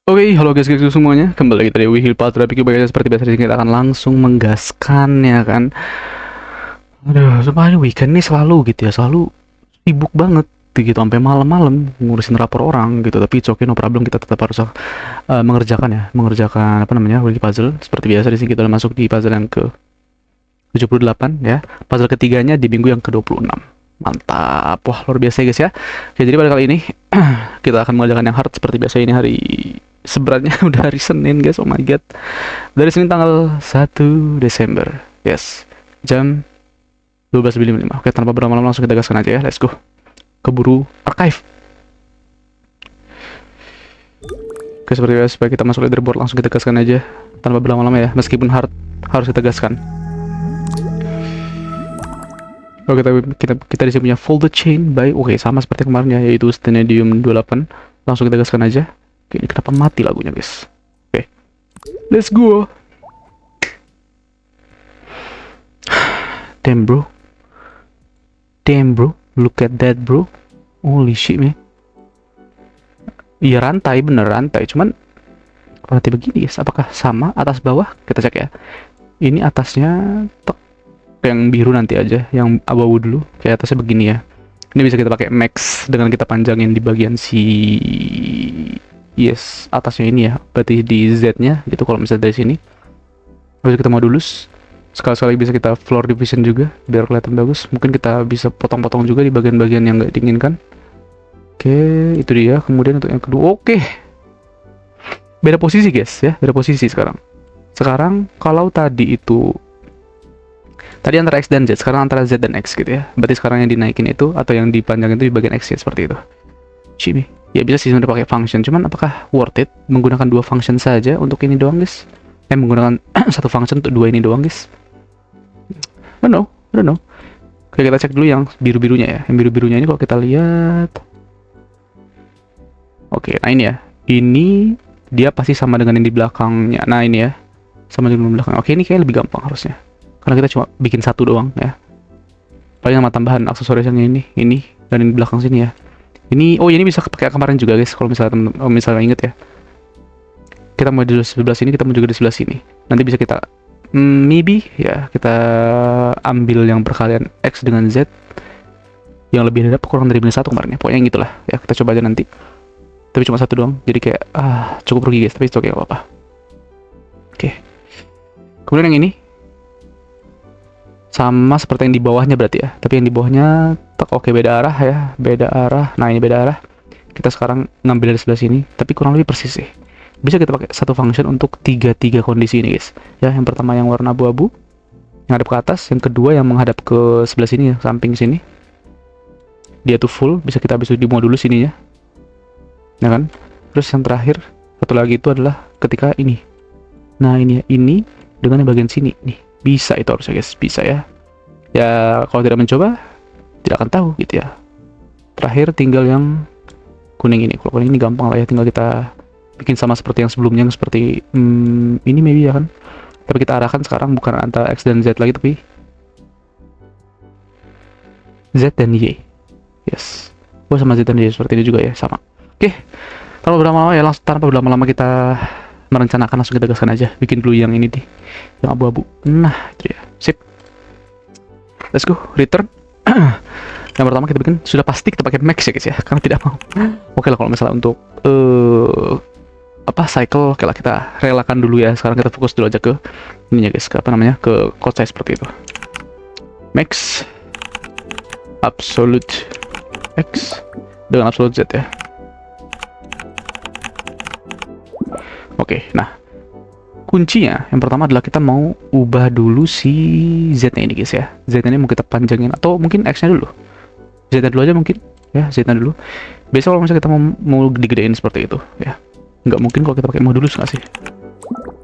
Oke, halo guys semuanya, kembali lagi dari Wihil Patra. Pikir bagainya seperti biasa, kita akan langsung menggaskan ya kan. Aduh, sumpah ini weekend nih selalu gitu ya, selalu sibuk banget gitu sampai malam-malam ngurusin rapor orang gitu. Tapi it's okay, no problem, kita tetap harus mengerjakan apa namanya, weekly puzzle. Seperti biasa di sini kita udah masuk di puzzle yang ke 78 ya. Puzzle ketiganya di minggu yang ke-26. Mantap. Wah, luar biasa ya guys ya. Oke, jadi pada kali ini kita akan mengerjakan yang hard seperti biasa. Ini hari sebenarnya udah hari Senin guys. Oh my god. Dari Senin tanggal 1 Desember. Yes. Jam 12.55. Oke, tanpa berlama-lama langsung kita gaskan aja ya. Let's go. Keburu archive. Oke, seperti biasa supaya kita masuk leaderboard langsung kita gaskan aja tanpa berlama-lama ya. Meskipun hard harus kita gaskan. Oke, kita di sini punya Folded Chain by sama seperti kemarin ya, yaitu Stenadium 28. Langsung kita gaskan aja. Oke, ini kenapa mati lagunya guys? Oke, let's go. Damn bro, look at that bro. Holy shit man. Iya rantai, bener rantai, cuman berarti begini guys, apakah sama atas bawah? Kita cek ya. Ini atasnya yang biru nanti aja, yang abu-abu dulu. Kayak atasnya begini ya. Ini bisa kita pakai max dengan kita panjangin di bagian yes, atasnya ini ya. Berarti di Z-nya gitu kalau misalnya dari sini. Habis kita modulus. Sekali-sekali bisa kita floor division juga biar kelihatan bagus. Mungkin kita bisa potong-potong juga di bagian-bagian yang nggak diinginkan. Oke, itu dia. Kemudian untuk yang kedua, oke. Beda posisi guys ya, beda posisi sekarang. Sekarang kalau tadi itu antara X dan Z, sekarang antara Z dan X gitu ya. Berarti sekarang yang dinaikin itu atau yang dipanjangin itu di bagian X ya, seperti itu. Cimi. Ya bisa sih sebenarnya pakai function, cuman apakah worth it menggunakan dua function saja untuk ini doang guys? Menggunakan satu function untuk dua ini doang guys? I don't know. Oke, kita cek dulu yang biru-birunya ya. Yang biru-birunya ini kalau kita lihat, oke, nah ini ya. Ini dia pasti sama dengan yang di belakangnya. Nah ini ya, sama dengan yang di belakang. Oke, ini kayaknya lebih gampang harusnya. Karena kita cuma bikin satu doang ya. Paling sama tambahan aksesorisnya ini dan yang di belakang sini ya. Ini ini bisa pakai kemarin juga guys. Kalau misalnya misalnya inget ya. Kita mau di sebelah sini, kita mau juga di sebelah sini. Nanti bisa kita maybe ya kita ambil yang perkalian X dengan Z yang lebih dari kurang dari minus 1 kemarin ya. Pokoknya gitulah ya, kita coba aja nanti. Tapi cuma satu doang. Jadi kayak cukup rugi guys, tapi itu oke, apa-apa. Oke. Kemudian yang ini sama seperti yang di bawahnya berarti ya, tapi yang di bawahnya oke, beda arah ya, beda arah. Nah ini beda arah, kita sekarang ngambil dari sebelah sini, tapi kurang lebih persis sih. Bisa kita pakai satu function untuk tiga kondisi ini guys ya. Yang pertama yang warna abu-abu yang hadap ke atas, yang kedua yang menghadap ke sebelah sini ya, samping sini, dia tuh full, bisa kita habis di modulus sininya ya kan. Terus yang terakhir satu lagi itu adalah ketika ini, nah ini ya, ini dengan yang bagian sini nih. Bisa itu harusnya guys, bisa ya. Ya kalau tidak mencoba tidak akan tahu gitu ya. Terakhir tinggal yang kuning ini. Kalau kuning ini gampang lah ya, tinggal kita bikin sama seperti yang sebelumnya, yang seperti ini maybe ya kan. Tapi kita arahkan sekarang bukan antara X dan Z lagi, tapi Z dan Y. Yes. Sama Z dan Y seperti ini juga ya, sama. Oke. Tanpa berlama-lama ya, langsung tanpa berlama-lama kita merencanakan, langsung kita gaskan aja. Bikin dulu yang ini yang abu-abu. Nah itu ya, sip. Let's go, return. Yang pertama kita bikin, sudah pasti kita pakai max ya guys ya, karena tidak mau. Oke lah kalau misalnya untuk cycle, oke lah kita relakan dulu ya. Sekarang kita fokus dulu aja ke ininya guys, ke ke code size seperti itu. Max absolute X dengan absolute Z ya. Oke, nah kuncinya yang pertama adalah kita mau ubah dulu si Z-nya ini guys ya. Z-nya ini mau kita panjangin atau mungkin X-nya dulu. Z-nya dulu aja mungkin ya, Z-nya dulu. Biasa kalau misalnya kita mau digedein seperti itu ya. Nggak mungkin kalau kita pakai modulus nggak sih?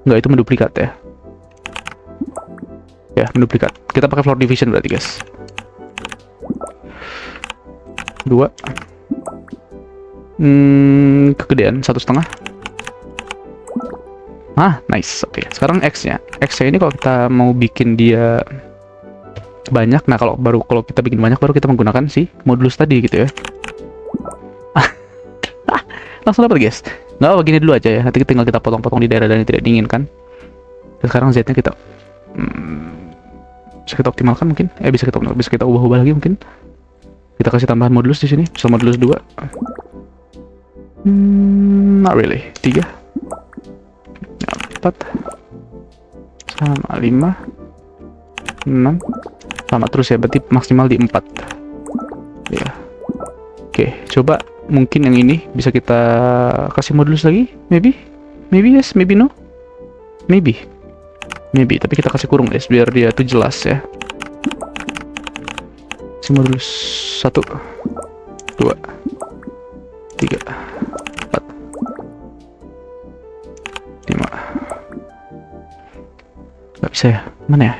Nggak, itu menduplikat ya. Ya, menduplikat. Kita pakai floor division berarti guys. 2 kegedean 1,5. Nice. Oke, sekarang X-nya ini kalau kita mau bikin dia banyak, nah kalau kita bikin banyak baru kita menggunakan si modulus tadi gitu ya. Langsung dapat guys. Nggak apa, gini dulu aja ya, nanti tinggal kita potong-potong di daerah yang tidak diinginkan. Dan sekarang Z nya kita bisa kita optimalkan mungkin, bisa kita ubah-ubah lagi mungkin. Kita kasih tambahan modulus di sini, bisa modulus 2. Not really. 3 4 sama 5 6 sama terus ya, berarti maksimal di 4 ya. Oke, coba mungkin yang ini bisa kita kasih modulus lagi, maybe yes, maybe no, maybe, tapi kita kasih kurung guys biar dia tuh jelas ya. Kasih modulus 1 2 3 4 5. Gak bisa ya, mana ya.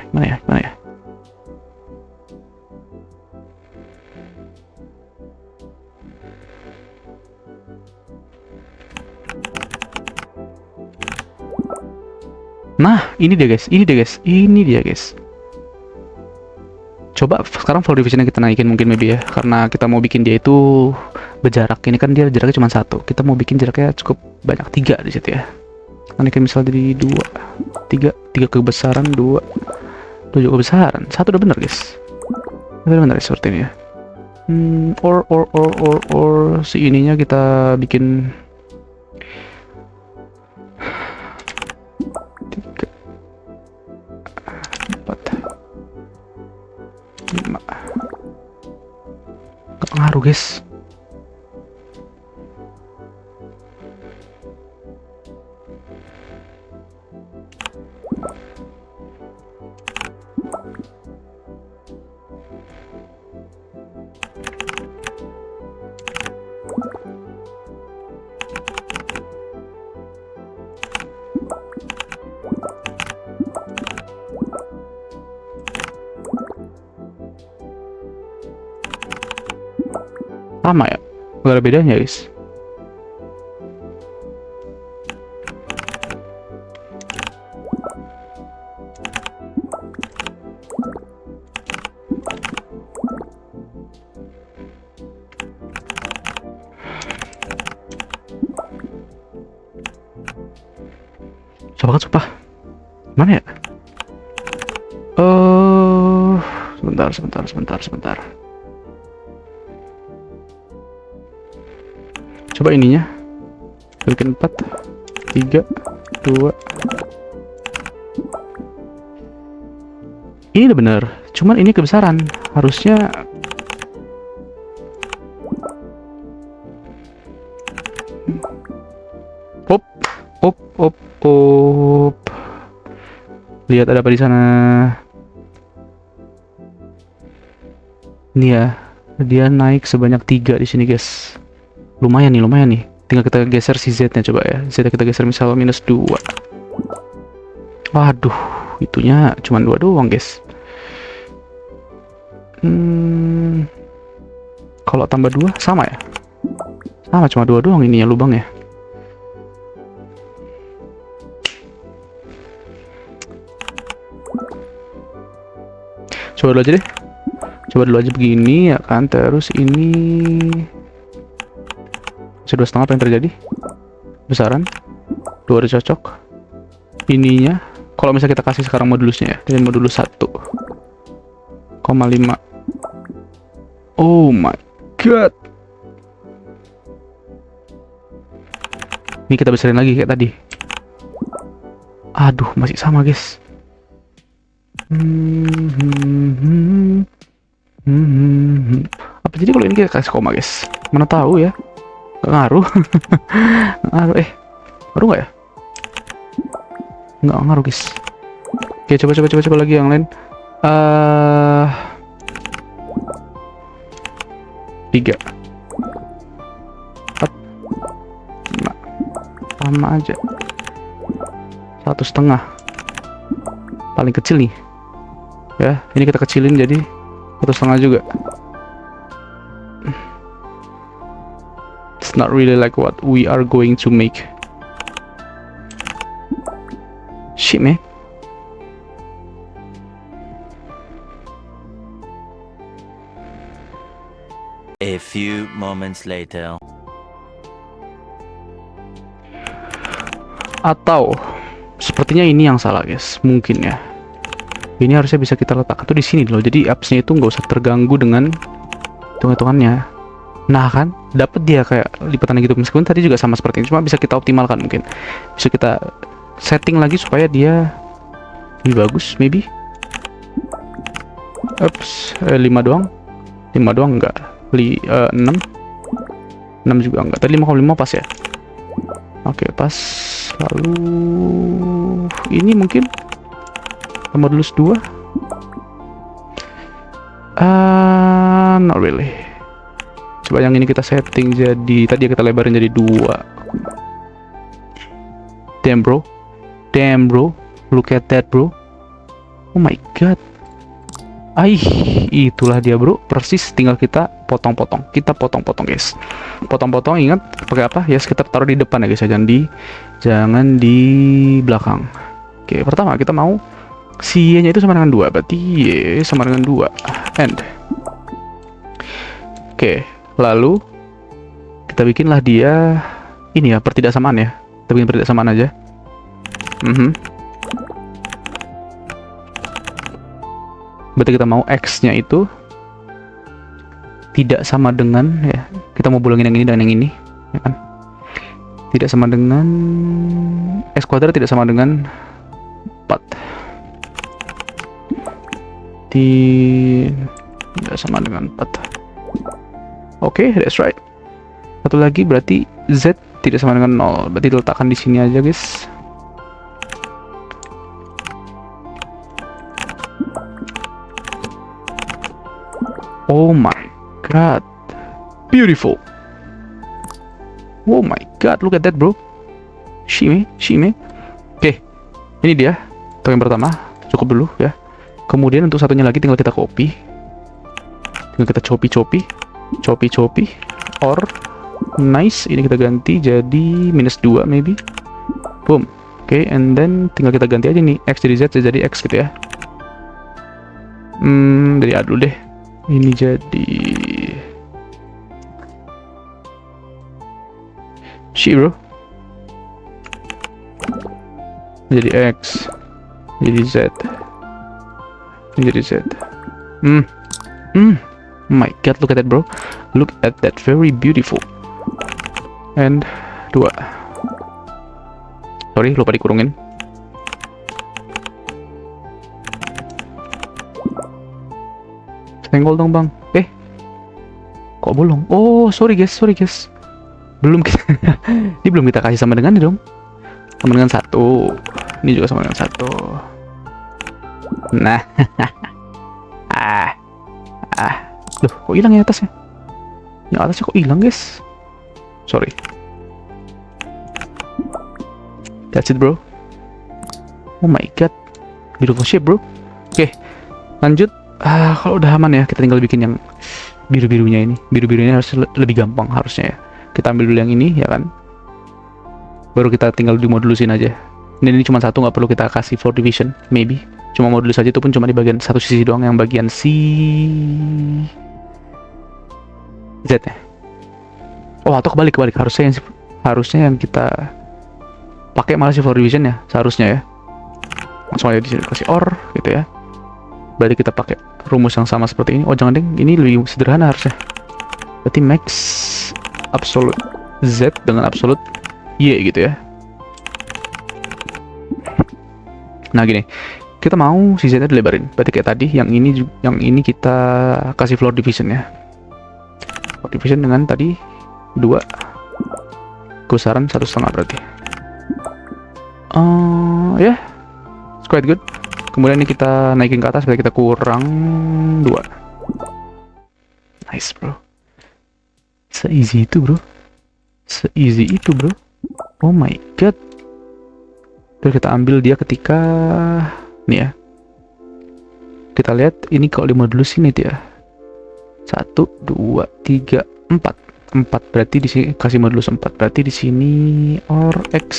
Nah, ini dia guys. Coba sekarang floor divisionnya kita naikin mungkin maybe ya, karena kita mau bikin dia itu berjarak. Ini kan dia jaraknya cuma 1, kita mau bikin jaraknya cukup banyak, 3 di situ ya. Naikin misal dari 2 3 kebesaran, 2 juga kebesaran, 1 udah bener guys. Bener seperti ini ya. Or si ininya kita bikin 5. Gak pengaruh guys. Sama ya, gak ada bedanya guys. Sumpah. Mana ya? Sebentar. Coba ininya bikin 4 3 2. Ini udah bener, cuman ini kebesaran harusnya. Op. Lihat ada apa di sana. Ini ya, dia naik sebanyak 3 di sini guys. Lumayan nih. Tinggal kita geser si Z nya, coba ya. Z nya kita geser misal -2. Waduh, itunya cuma 2 doang guys. Kalau tambah 2 sama ya? Sama, cuma 2 doang ininya lubangnya. Coba dulu aja begini ya kan. Terus ini sedua setengah, apa yang terjadi? Besaran 2 udah cocok. Ininya kalau misalnya kita kasih sekarang modulusnya ya, dan modulus 1,5. Oh my god, ini kita besarin lagi kayak tadi. Aduh, masih sama guys. Apa jadi kalau ini kita kasih koma guys? Mana tahu ya. Gak ngaruh. Ngaruh nggak ya? Nggak ngaruh guys. Oke, coba lagi yang lain. 3 4 5 sama aja. 1,5 paling kecil nih ya. Ini kita kecilin jadi 1,5 juga. It's not really like what we are going to make. Shit man. A few moments later. Atau sepertinya ini yang salah guys, mungkin ya. Ini harusnya bisa kita letakkan tuh di sini loh. Jadi apps-nya itu nggak usah terganggu dengan hitung-hitungannya. Nah kan, dapat dia kayak lipatan gitu. Meskipun tadi juga sama seperti ini, cuma bisa kita optimalkan mungkin. Bisa kita setting lagi supaya dia lebih bagus, maybe. Ups, 5 doang. 5 doang enggak. 6. 6 juga enggak. Tadi 5,5 pas ya. Oke, pas. Lalu ini mungkin modulus 2. Not really. Coba yang ini kita setting jadi, tadi kita lebarin jadi 2. Damn bro. Damn bro. Look at that bro. Oh my god. Itulah dia bro. Persis, tinggal kita potong-potong. Kita potong-potong guys. Potong-potong, ingat pakai apa? Ya kita taruh di depan ya guys. Jangan di belakang. Oke, pertama kita mau si Y-nya itu sama dengan 2. Berarti Y sama dengan 2. And oke, lalu kita bikinlah dia ini ya, pertidaksamaan ya. Kita bikin pertidaksamaan aja. Berarti kita mau X-nya itu tidak sama dengan ya. Kita mau bolongin yang ini dan yang ini, ya kan? Tidak sama dengan X kuadrat tidak sama dengan 4. Tidak sama dengan 4. Oke, that's right. Satu lagi berarti Z tidak sama dengan 0. Berarti diletakkan di sini aja, guys. Oh my god. Beautiful. Oh my god, look at that, bro. Shime. Oke. Ini dia. Untuk yang pertama, cukup dulu ya. Kemudian untuk satunya lagi tinggal kita copy. Tinggal kita copy. Or nice, ini kita ganti jadi -2 maybe. Boom. Oke, and then tinggal kita ganti aja nih X jadi Z jadi X gitu ya. Dari A dulu deh. Ini jadi C bro. Jadi X. Jadi Z. Ini jadi Z. My god, look at that bro. Look at that, very beautiful. And 2. Sorry, lupa dikurungin. Senggol dong bang. Kok bolong? Oh, sorry guys. Belum kita ini belum kita kasih sama dengan ini dong. Sama dengan 1. Ini juga sama dengan 1. Nah. Loh, kok hilang ya atasnya? Yang atasnya kok hilang guys? Sorry. That's it bro. Oh my god, beautiful shape bro. Oke, lanjut. Kalau udah aman ya, kita tinggal bikin yang biru-birunya ini. Biru-birunya harus lebih gampang harusnya ya. Kita ambil dulu yang ini ya kan. Baru kita tinggal dimodulusin aja. Ini cuma satu, nggak perlu kita kasih floor division, maybe. Cuma modulus aja, itu pun cuma di bagian satu sisi doang, yang bagian C Z nya. Oh, atau kebalik. Harusnya yang kita pakai malah si floor division ya, seharusnya ya. Langsung aja di sini kasih OR gitu ya. Berarti kita pakai rumus yang sama seperti ini. Oh jangan deng, ini lebih sederhana harusnya. Berarti max absolute Z dengan absolute Y gitu ya. Nah gini, kita mau si Z nya dilebarin. Berarti kayak tadi, yang ini kita kasih floor division ya. Floor division dengan tadi 2, kebesaran 1,5 berarti. Ya, it's quite good. Kemudian ini kita naikin ke atas, berarti kita kurang 2. Nice bro. Se-easy itu bro. Oh my god. Terus kita ambil dia ketika nih ya. Kita lihat ini kalau dimodulus ini dia 1, 2, 3, 4. 4 berarti di sini kasih modulus 4. Berarti di sini OR X.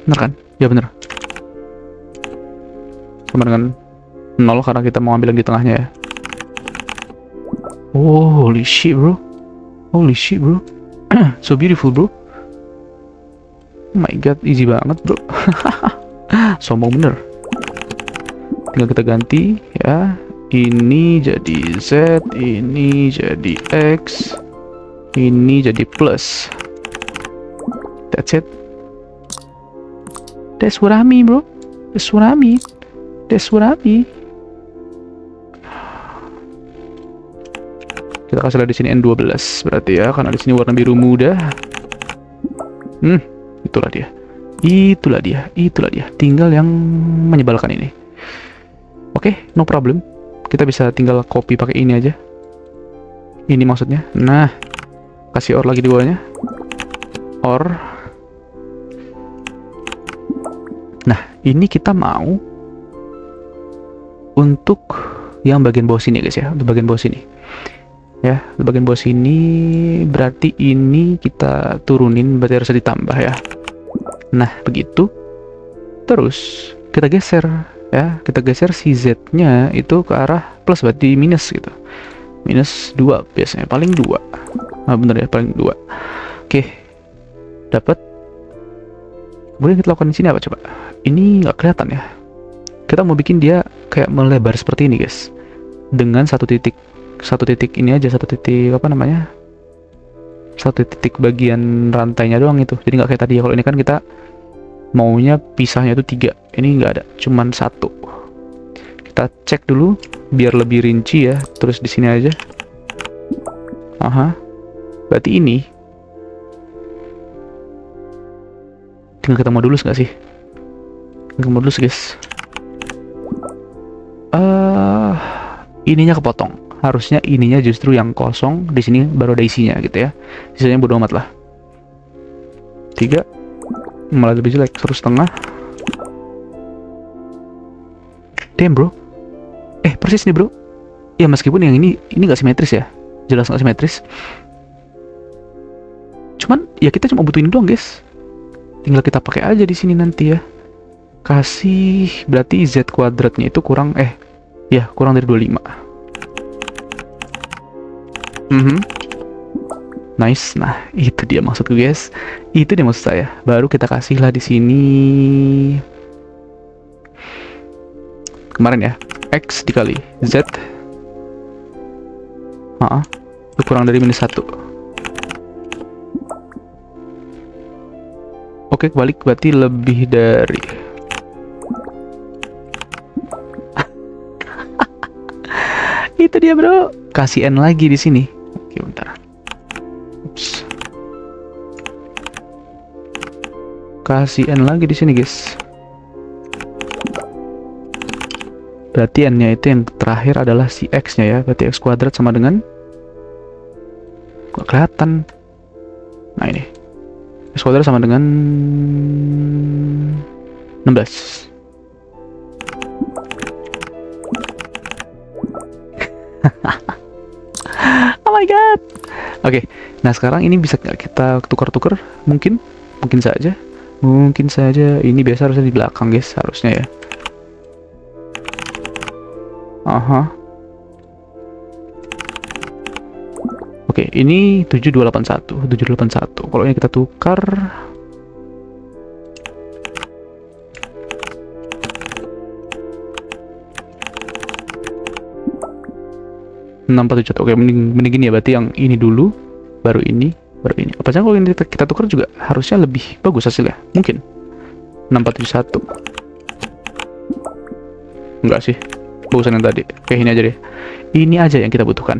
Bener kan? Ya bener. Sama dengan 0 karena kita mau ambil yang di tengahnya ya. Oh, holy shit bro. So beautiful, bro. Oh my god, easy banget, bro. Sombong bener. Tinggal kita ganti ya. Ini jadi Z, ini jadi X, ini jadi plus. That's it. That's what I mean, bro. That's what I mean. That's what I mean. Kita kasih di sini N12 berarti ya, karena di sini warna biru muda. Itulah dia. Itulah dia. Itulah dia. Tinggal yang menyebalkan ini. Oke, no problem. Kita bisa tinggal copy pakai ini aja. Ini maksudnya. Nah, kasih OR lagi di bawahnya. OR. Nah, ini kita mau untuk yang bagian bawah sini guys ya, untuk bagian bawah sini. Ya, di bagian bawah sini berarti ini kita turunin, berarti harus ditambah ya. Nah, begitu. Terus kita geser ya, kita geser si Z-nya itu ke arah plus, berarti minus gitu. Minus 2 biasanya, paling 2. Nah, bener ya, paling 2. Oke. Dapat. Kemudian kita lakukan di sini apa coba? Ini nggak kelihatan ya. Kita mau bikin dia kayak melebar seperti ini, guys. Dengan satu titik ini aja, satu titik apa namanya, satu titik bagian rantainya doang itu, jadi nggak kayak tadi ya. Kalau ini kan kita maunya pisahnya itu 3, ini nggak ada, cuman 1. Kita cek dulu biar lebih rinci ya, terus di sini aja. Berarti ini tinggal kita modulus nggak sih? Tinggal modulus guys. Ininya kepotong. Harusnya ininya justru yang kosong, di sini baru ada isinya gitu ya. Sisanya bodo amat lah. 3 malah lebih jelek, 1,5. Damn bro. Persis nih bro. Ya meskipun yang ini nggak simetris ya, jelas nggak simetris. Cuman ya kita cuma butuh ini doang guys. Tinggal kita pakai aja di sini nanti ya. Kasih berarti Z kuadratnya itu kurang kurang dari 25. Nice. Nah, itu dia maksudku guys. Itu dia maksud saya. Baru kita kasih lah di sini. Kemarin ya, X dikali Z. Itu kurang dari -1. Oke, balik berarti lebih dari. Itu dia bro. Kasih N lagi di sini. Oke, bentar. Ups. Kasih N lagi di sini, guys. Berarti N-nya itu yang terakhir adalah si X-nya ya. Berarti X kuadrat sama dengan, nggak kelihatan. Nah, ini. X kuadrat sama dengan 16. Oh my god. Oke, nah sekarang ini bisa kita tukar-tukar? Mungkin saja. Mungkin saja. Ini biasa harusnya di belakang guys, harusnya ya. Oke, ini 7281. Kalau ini kita tukar, Oke, mending gini ya, berarti yang ini dulu, baru ini. Apa sih kalau ini kita tukar juga harusnya lebih bagus hasilnya? Mungkin 6471. Enggak sih, bagusan yang tadi. Kayak ini aja deh. Ini aja yang kita butuhkan.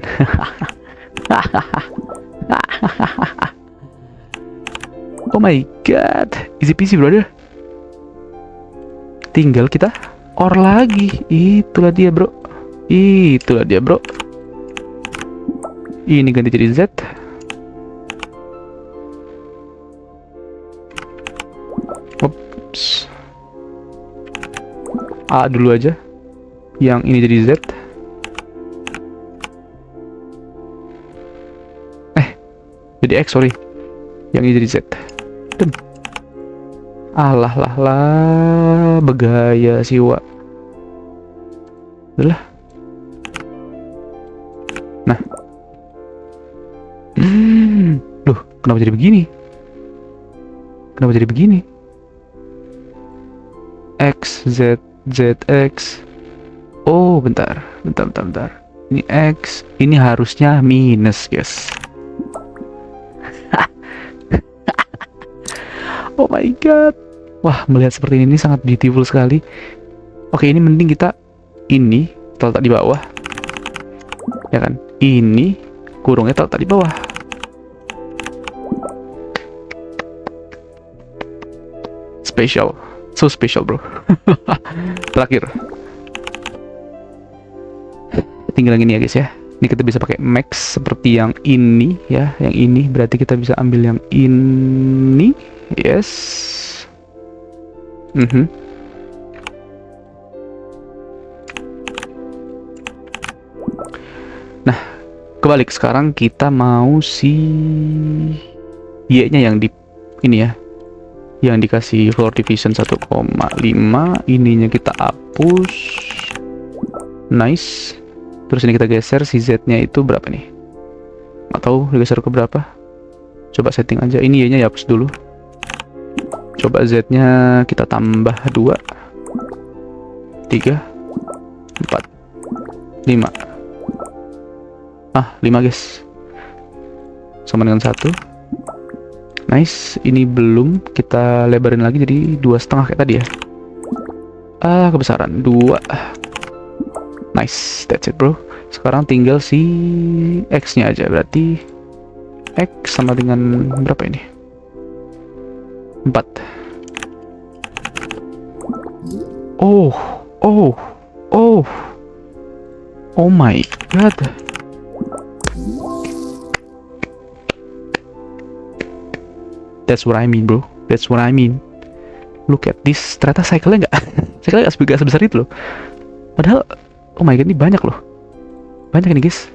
Oh my god, easy peasy brother. Tinggal kita OR lagi. Itulah dia bro. Ini ganti jadi Z. Oops. A dulu aja. Yang ini jadi Z. Jadi X, sorry. Yang ini jadi Z. Alah begaya siwa. Udah. Nah. Loh, Kenapa jadi begini? Kenapa jadi begini? X, Z, Z, X. Oh, bentar. Ini X, ini harusnya minus, guys. Oh my god. Wah, melihat seperti ini sangat beautiful sekali. Oke, ini mending kita ini terletak di bawah. Ya kan? Ini kurungnya terletak di bawah. Special. So special, bro. Terakhir. Tinggal yang ini ya, guys ya. Ini kita bisa pakai max seperti yang ini ya. Yang ini berarti kita bisa ambil yang ini. Yes. Nah, kebalik sekarang kita mau si Y-nya yang di ini ya. Yang dikasih floor division 1,5, ininya kita hapus. Nice. Terus ini kita geser si Z-nya itu berapa nih? Nggak tahu digeser ke berapa. Coba setting aja. Ini Y-nya ya hapus dulu. Coba Z-nya kita tambah 2, 3, 4, 5. 5 guys. Sama dengan 1. Nice. Ini belum. Kita lebarin lagi jadi 2,5 kayak tadi ya. Kebesaran 2. Nice. That's it, bro. Sekarang tinggal si X-nya aja. Berarti X sama dengan berapa ini? 4. Oh my god. That's what I mean, bro. That's what I mean. Look at this. Ternyata cycle-nya cycle-nya nggak sebesar itu loh. Padahal, oh my god, ini banyak loh. Banyak ini, guys.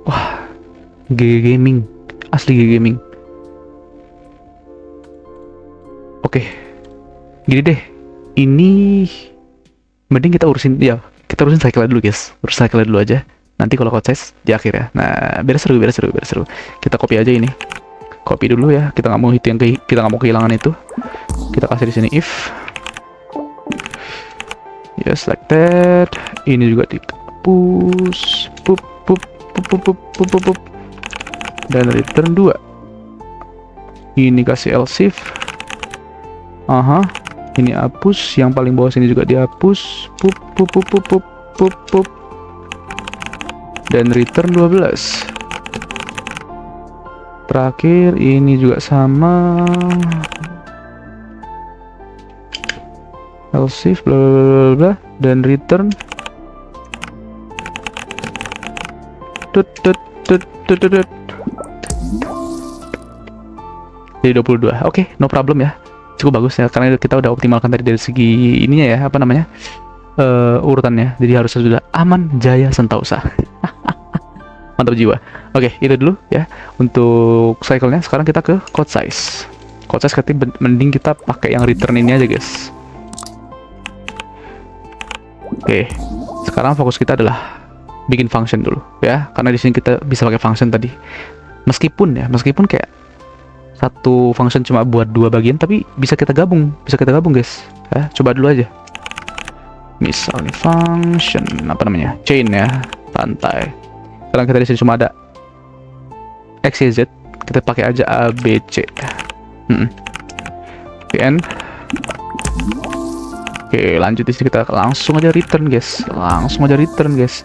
Wah, GG Gaming. Asli GG Gaming. Oke. Gini deh. Ini mending kita urusin cycle dulu, guys. Urus cycle dulu aja. Nanti kalau code size di akhir ya. Nah, biar seru. Kita copy aja ini. Copy dulu ya. Kita nggak mau kehilangan itu. Kita kasih di sini if. Yes, like that. Ini juga dihapus. Pup. Dan return 2. Ini kasih else if. Ini hapus. Yang paling bawah sini juga dihapus. Pup. Dan return 12. Terakhir ini juga sama. Else if bla bla bla dan return jadi 22. Oke, no problem ya. Cukup bagus ya karena kita udah optimalkan tadi dari segi ininya ya, apa namanya? Urutannya. Jadi harus sudah aman jaya sentausa. Mantap jiwa. Oke, itu dulu ya untuk cycle-nya. Sekarang kita ke code size. Code size katanya mending kita pakai yang return ini aja, guys. Oke, sekarang fokus kita adalah bikin function dulu ya, karena di sini kita bisa pakai function tadi. Meskipun kayak satu function cuma buat 2 bagian, tapi bisa kita gabung guys. Ya, coba dulu aja. Misalnya function apa namanya? Chain ya, rantai. Sekarang kita di sini cuma ada X, Y, Z. Kita pakai aja A, B, C. N. Oke, lanjut di sini kita langsung aja return, guys.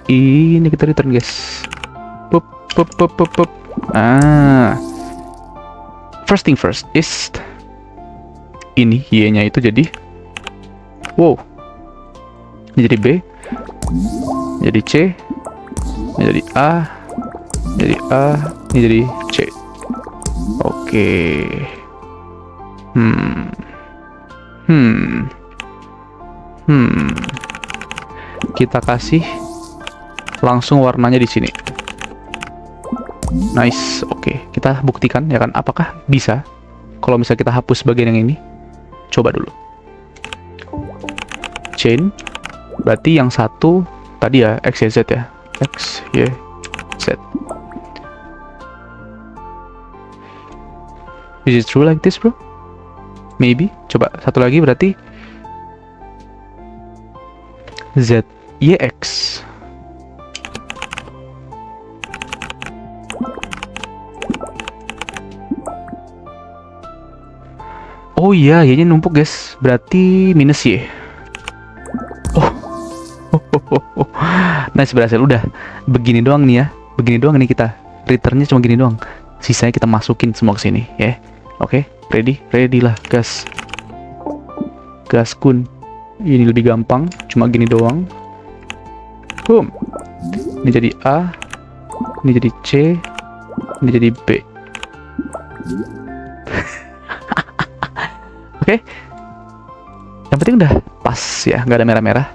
Ini kita return, guys. Pup. First thing first is ini Y-nya itu jadi ini jadi B, jadi C, ini jadi A, ini jadi C. Oke. Kita kasih langsung warnanya di sini. Nice. Oke, kita buktikan ya kan apakah bisa kalau misalnya kita hapus bagian yang ini. Coba dulu. Chain. Berarti yang satu tadi ya X, Y, Z ya. X, Y, Z. Is it true like this, bro? Maybe. Coba satu lagi berarti ZYX. Oh iya, Y-nya numpuk guys. Berarti minus Y. Oh. Nice, berhasil. Udah. Begini doang nih ya. Begini doang nih kita. Returnnya cuma gini doang. Sisanya kita masukin semua ke sini, ya. Oke, ready? Ready lah, gas. Gas kun. Ini lebih gampang, cuma gini doang. Boom. Ini jadi A. Ini jadi C. Ini jadi B. Oke. Yang penting udah pas ya, nggak ada merah-merah.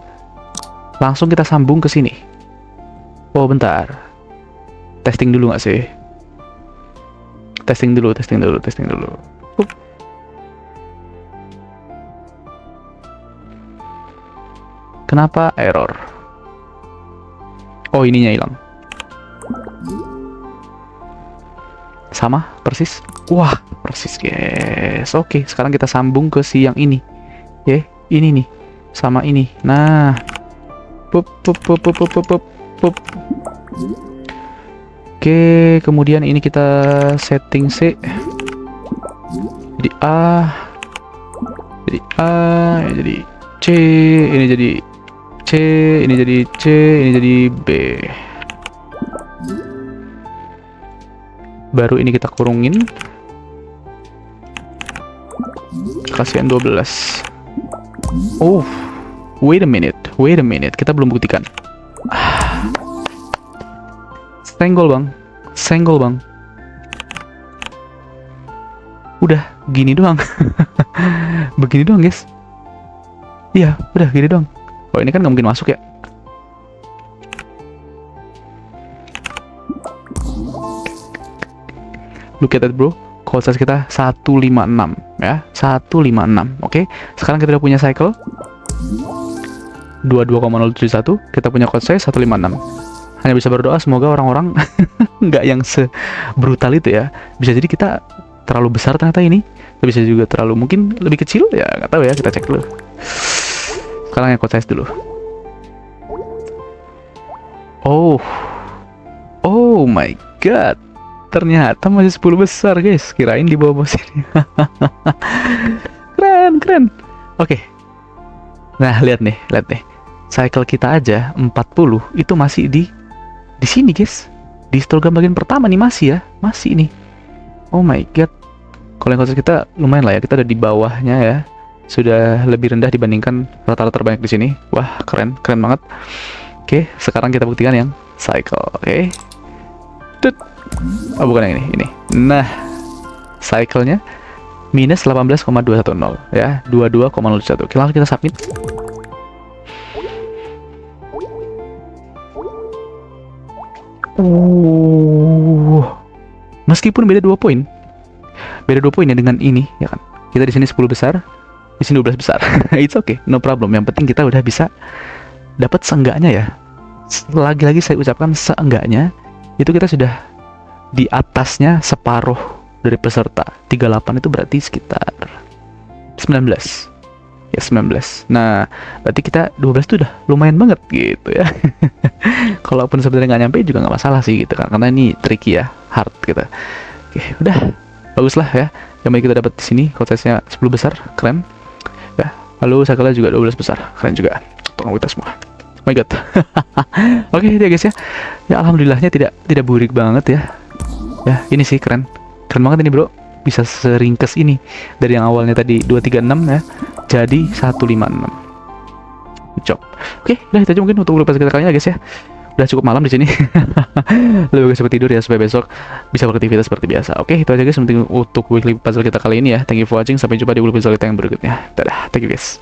Langsung kita sambung ke sini. Oh, bentar. Testing dulu nggak sih? Testing dulu. Kenapa error? Oh, ininya hilang. Sama, persis. Wah, persis guys. Oke, sekarang kita sambung ke si yang ini. Ya, ini nih. Sama ini. Nah. Pup. Oke, kemudian ini kita setting C. Jadi A. Jadi A, ini jadi C, ini jadi C, ini jadi C, ini jadi B. Baru ini kita kurungin. Kasihan 12. Oh, wait a minute. Kita belum buktikan. Senggol bang. Udah gini doang. Begini doang guys. Iya, udah gini doang. Oh, ini kan nggak mungkin masuk ya. Look at that bro. Code size kita 156 ya. 156. Oke. Sekarang kita udah punya cycle 22,071. Kita punya code size 156. Hanya bisa berdoa semoga orang-orang nggak yang sebrutal itu ya. Bisa jadi kita terlalu besar ternyata ini. Bisa juga terlalu mungkin lebih kecil ya, nggak tahu ya. Kita cek dulu. Sekarang yang code size dulu. Oh my god. Ternyata masih 10 besar guys. Kirain di bawah sini. Keren. Oke. Nah, lihat nih. Cycle kita aja 40 itu masih di sini guys. Di histogram bagian pertama nih masih nih. Oh my god. Kalau yang code size kita lumayan lah ya. Kita ada di bawahnya ya. Sudah lebih rendah dibandingkan rata-rata terbanyak di sini. Wah, keren banget. Oke, sekarang kita buktikan yang cycle. Oke. Oh, bukan yang ini. Nah, cycle-nya minus 18,210 ya, 22,01. Oke, langsung kita submit. Meskipun beda 2 poin. Beda 2 poin ya dengan ini, ya kan. Kita di sini 10 besar, di sini 12 besar. It's okay, no problem. Yang penting kita udah bisa dapat seenggaknya ya. Lagi-lagi saya ucapkan seenggaknya itu kita sudah di atasnya separuh dari peserta. 38 itu berarti sekitar 19. Ya 19. Nah, berarti kita 12 itu udah lumayan banget gitu ya. Kalaupun sebenarnya nggak nyampe juga nggak masalah sih gitu kan. Karena ini tricky ya, hard gitu. Oke, udah. Bagus lah ya. Yang baik kita dapat di sini code size-nya 10 besar, keren. Ya, lalu cycle-nya juga 12 besar, keren juga. Tolong kita semua. Oh my god. Oke, itu ya guys ya. Ya alhamdulillahnya tidak burik banget ya. Ya, ini sih keren banget ini bro. Bisa seringkes ini dari yang awalnya tadi 236 ya jadi 156. Good job. Oke, udah itu aja mungkin untuk puzzle kita kali ini guys ya. Udah cukup malam di sini. Lebih bagus seperti tidur ya supaya besok bisa beraktivitas seperti biasa. Oke, itu aja guys untuk weekly puzzle kita kali ini ya. Thank you for watching. Sampai jumpa di weekly puzzle kita yang berikutnya. Dadah. Thank you guys.